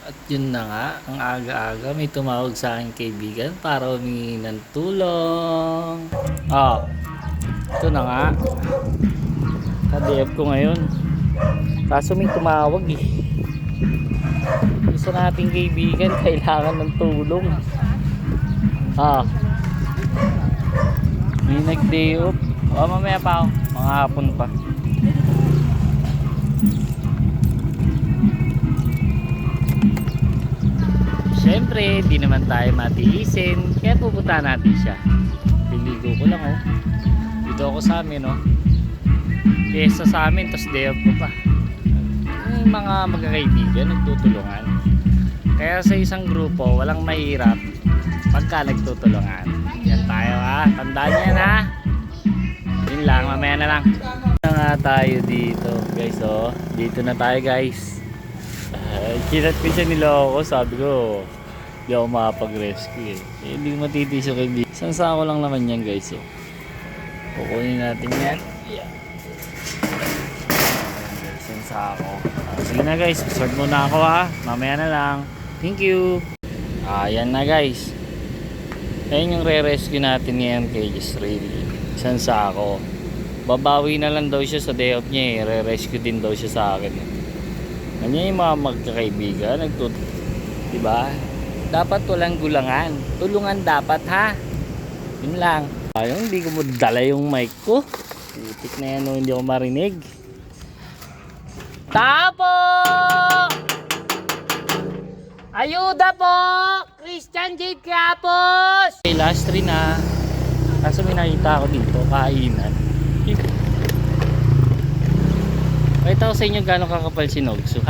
At yun na nga, ang aga-aga may tumawag sa akin kaibigan para humingi ng tulong. Ito na nga. Ka-DF ko ngayon. Kaso may tumawag eh. Isa nating kaibigan kailangan ng tulong. May nag-day off. Mamaya pa ako. Mga hapon pa. Siyempre, di naman tayo matiisin. Kaya pupunta natin siya. Piligo ko lang Dito ako sa amin Piyesta sa amin, tapos day off ko pa. Yung mga magkakaibigan, nagtutulungan. Kaya sa isang grupo, walang mahirap pagka nagtutulungan. Yan tayo Tandaan yan Yun lang, mamaya na lang. Na nga tayo dito guys Dito na tayo guys. Kinat ko siya niloko. Sabi ko hindi ako makapag-rescue hindi ko matitis yung kaibigan. Isang sako lang naman yan guys kukunin natin yan. Isang sako. Sige na guys, start muna ako mamaya na lang. Thank you. Yan na guys. Ayun yung re-rescue natin ngayon kay Jisrael. Isang sako. Babawi na lang daw siya sa day off niya re-rescue din daw siya sa akin Ganyan yung mga magkakaibigan diba? Dapat walang gulangan. Tulungan dapat Yun lang. Ayun, hindi ko mo dala yung mic ko. Putik na yan hindi ako marinig. Tapo! Ayuda po! Christian J. Capos! Okay, last 3 na. Kaso may nakita ako dito, kainan. Pakita ko sa inyo gano'ng kakapal si Nogso